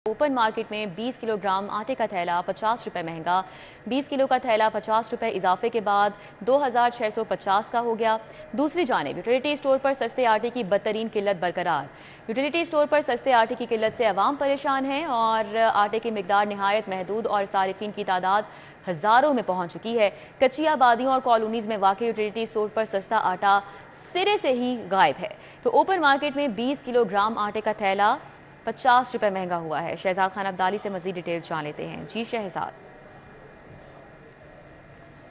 Open market में 20 kilogram आटे का थैला 50 रुपये महंगा। 20 किलो का थैला 50 रुपये इजाफे के बाद 2650 का हो गया। दूसरी जानिब यूटिलिटी स्टोर पर सस्ते आटे की बदतरीन किल्लत बरकरार। यूटिलिटी स्टोर पर सस्ते आटे की किल्लत से अवाम परेशान है और आटे की मिकदार नहायत महदूद और सारिफिन की तादाद हज़ारों में पहुँच चुकी है। कच्ची आबादियों और कॉलोनीज़ में वाक़ई यूटिलिटी स्टोर पर सस्ता आटा सिरे से ही गायब है। तो ओपन मार्केट में 20 किलोग्राम आटे का थैला 50 रुपये महंगा हुआ है। शहजाद खान अब्दाली से मजीद डिटेल्स जान लेते हैं। जी शहजाद।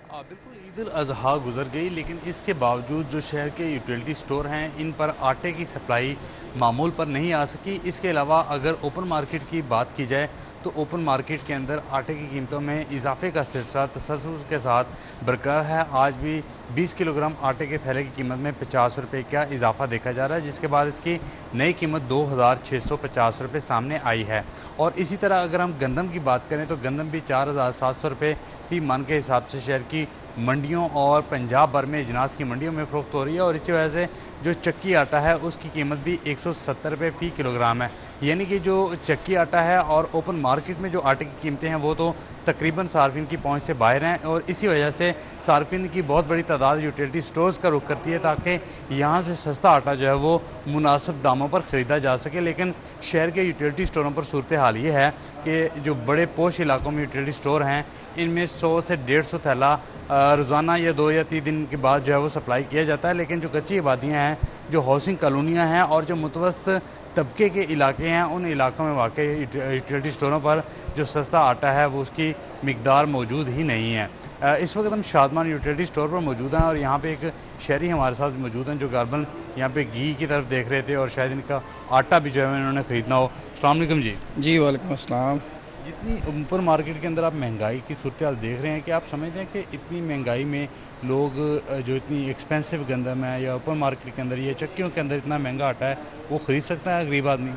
बिल्कुल, ईद उल अज़हा गुजर गई, लेकिन इसके बावजूद जो शहर के यूटिलिटी स्टोर हैं इन पर आटे की सप्लाई मामूल पर नहीं आ सकी। इसके अलावा अगर ओपन मार्केट की बात की जाए तो ओपन मार्केट के अंदर आटे की कीमतों में इजाफे का सिलसिला तसल्सल के साथ बरकरार है। आज भी 20 किलोग्राम आटे के थैले की कीमत में 50 रुपये का इजाफा देखा जा रहा है, जिसके बाद इसकी नई कीमत 2650 रुपये सामने आई है। और इसी तरह अगर हम गंदम की बात करें तो गंदम भी 4700 रुपये फी मन के हिसाब से शहर की मंडियों और पंजाब भर में इजनास की मंडियों में फ़रोख्त हो रही है। और इसी वजह से जो चक्की आटा है उसकी कीमत भी 170 रुपये फ़ी किलोग्राम है। यानी कि जो चक्की आटा है और ओपन मार्केट में जो आटे की कीमतें हैं वो तो तकरीबन सार्फिन की पहुंच से बाहर हैं। और इसी वजह से सार्फिन की बहुत बड़ी तादाद यूटिलिटी स्टोर्स का रुख करती है ताकि यहाँ से सस्ता आटा जो है वो मुनासिब दामों पर ख़रीदा जा सके। लेकिन शहर के यूटिलिटी स्टोरों पर सूरत हाल ये है कि जो बड़े पोश इलाकों में यूटिलिटी स्टोर हैं इनमें 100 से 150 थैला रोज़ाना या 2 या 3 दिन के बाद जो है वो सप्लाई किया जाता है। लेकिन जो कच्ची आबादियाँ हैं, जो हाउसिंग कॉलोनियाँ हैं और जो मुतवसत तबके के इलाके हैं उन इलाकों में वाकई यूटिलिटी स्टोरों पर जो सस्ता आटा है वो उसकी मिकदार मौजूद ही नहीं है। इस वक्त हम शादमान यूटिलिटी स्टोर पर मौजूद हैं और यहाँ पे एक शहरी हमारे साथ मौजूद हैं जो गारबन यहाँ पे घी की तरफ देख रहे थे और शायद इनका आटा भी जो है इन्होंने ख़रीदना हो। अस्सलाम वालेकुम जी। जी वालेकुम अस्सलाम। जितनी ओपन मार्केट के अंदर आप महंगाई की सूरत हाल देख रहे हैं कि आप समझते हैं कि इतनी महंगाई में लोग जो इतनी एक्सपेंसिव गंदम है या ओपन मार्केट के अंदर या चक्कियों के अंदर इतना महंगा आटा है वो ख़रीद सकता है गरीब आदमी?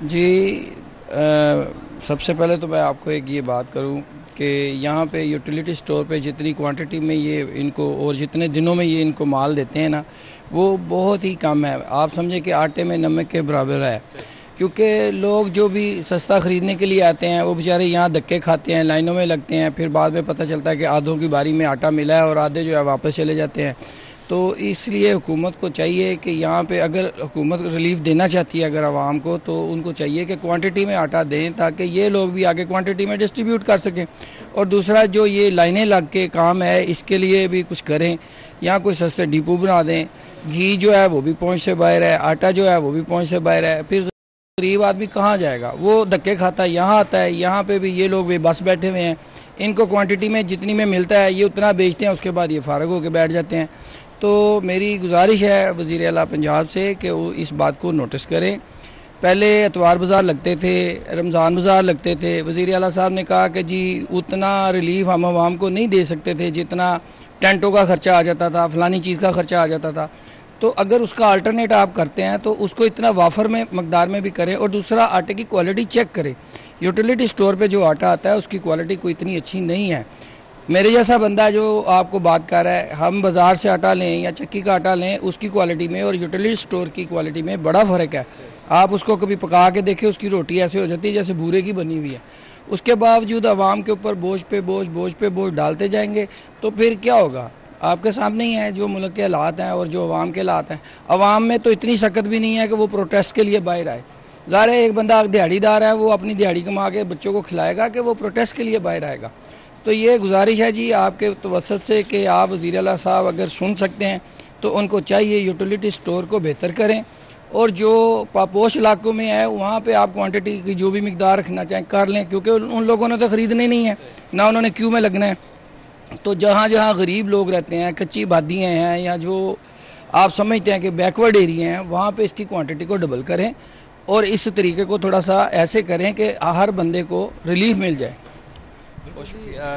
जी सबसे पहले तो मैं आपको एक ये बात करूं कि यहाँ पे यूटिलिटी स्टोर पे जितनी क्वांटिटी में ये इनको और जितने दिनों में ये इनको माल देते हैं ना वो बहुत ही कम है। आप समझे कि आटे में नमक के बराबर है, क्योंकि लोग जो भी सस्ता ख़रीदने के लिए आते हैं वो बेचारे यहाँ धक्के खाते हैं, लाइनों में लगते हैं, फिर बाद में पता चलता है कि आधों की बारी में आटा मिला है और आधे जो है वापस चले जाते हैं। तो इसलिए हुकूमत को चाहिए कि यहाँ पे अगर हुकूमत रिलीफ देना चाहती है अगर आवाम को तो उनको चाहिए कि क्वांटिटी में आटा दें ताकि ये लोग भी आगे क्वांटिटी में डिस्ट्रीब्यूट कर सकें। और दूसरा जो ये लाइनें लग के काम है इसके लिए भी कुछ करें, यहाँ कोई सस्ते डिपो बना दें। घी जो है वो भी पहुँच से बाहर है, आटा जो है वो भी पहुँच से बाहर है, फिर गरीब आदमी कहाँ जाएगा? वो धक्के खाता है, यहाँ आता है, यहाँ पे भी ये लोग भी बस बैठे हुए हैं, इनको क्वांटिटी में जितनी में मिलता है ये उतना बेचते हैं, उसके बाद ये फारग होकर बैठ जाते हैं। तो मेरी गुजारिश है वज़ीर आला पंजाब से कि वो इस बात को नोटिस करें। पहले एतवार बाज़ार लगते थे, रमज़ान बाज़ार लगते थे, वज़ीर आला साहब ने कहा कि जी उतना रिलीफ हम आवाम को नहीं दे सकते थे जितना टेंटों का ख़र्चा आ जाता था, फ़लानी चीज़ का ख़र्चा आ जाता था। तो अगर उसका अल्टरनेट आप करते हैं तो उसको इतना वाफर में मकदार में भी करें। और दूसरा आटे की क्वालिटी चेक करें। यूटिलिटी स्टोर पे जो आटा आता है उसकी क्वालिटी कोई इतनी अच्छी नहीं है। मेरे जैसा बंदा जो आपको बात कर रहा है, हम बाज़ार से आटा लें या चक्की का आटा लें उसकी क्वालिटी में और यूटिलिटी स्टोर की क्वालिटी में बड़ा फ़र्क है। आप उसको कभी पका के देखें, उसकी रोटी ऐसे हो जाती है जैसे भूरे की बनी हुई है। उसके बावजूद आवाम के ऊपर बोझ पे बोझ डालते जाएंगे तो फिर क्या होगा? आपके सामने ही है जो मुल्क के हालात हैं और जो अवाम के हालात हैं। अवाम में तो इतनी सकत भी नहीं है कि वो प्रोटेस्ट के लिए बाहर आए। ज़ाहिर है एक बंदा दिहाड़ीदार है, वो अपनी दिहाड़ी कमा के बच्चों को खिलाएगा कि वो प्रोटेस्ट के लिए बाहर आएगा? तो ये गुजारिश है जी आपके तवसत से कि आप वज़ीर आला साहब अगर सुन सकते हैं तो उनको चाहिए यूटिलिटी स्टोर को बेहतर करें और जो पापोश इलाकों में है वहाँ पे आप क्वांटिटी की जो भी मिकदार रखना चाहें कर लें, क्योंकि उन लोगों ने तो ख़रीदने नहीं है ना उन्होंने क्यू में लगना है। तो जहाँ जहाँ गरीब लोग रहते हैं, कच्ची आबादियाँ हैं या जो आप समझते हैं कि बैकवर्ड एरिया हैं, वहाँ पे इसकी क्वांटिटी को डबल करें और इस तरीके को थोड़ा सा ऐसे करें कि हर बंदे को रिलीफ मिल जाए।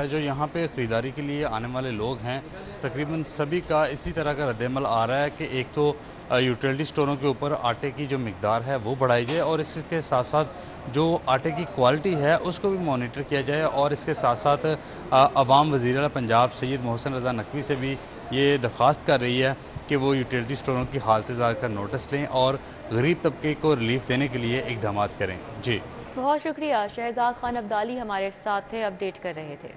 जो यहाँ पे ख़रीदारी के लिए आने वाले लोग हैं तकरीबन सभी का इसी तरह का रद्दमल आ रहा है कि एक तो यूटिलिटी स्टोरों के ऊपर आटे की जो मिकदार है वो बढ़ाई जाए और इसके साथ साथ जो आटे की क्वालिटी है उसको भी मॉनिटर किया जाए। और इसके साथ साथ अवाम वज़ीर आला पंजाब सैयद मोहसिन रज़ा नकवी से भी ये दरख्वास्त कर रही है कि वो यूटिलिटी स्टोरों की हालत ज़ार का नोटिस लें और गरीब तबके को रिलीफ देने के लिए इक़दाम करें। जी। बहुत शुक्रिया, शहजाद खान अब्दाली हमारे साथ थे, अपडेट कर रहे थे।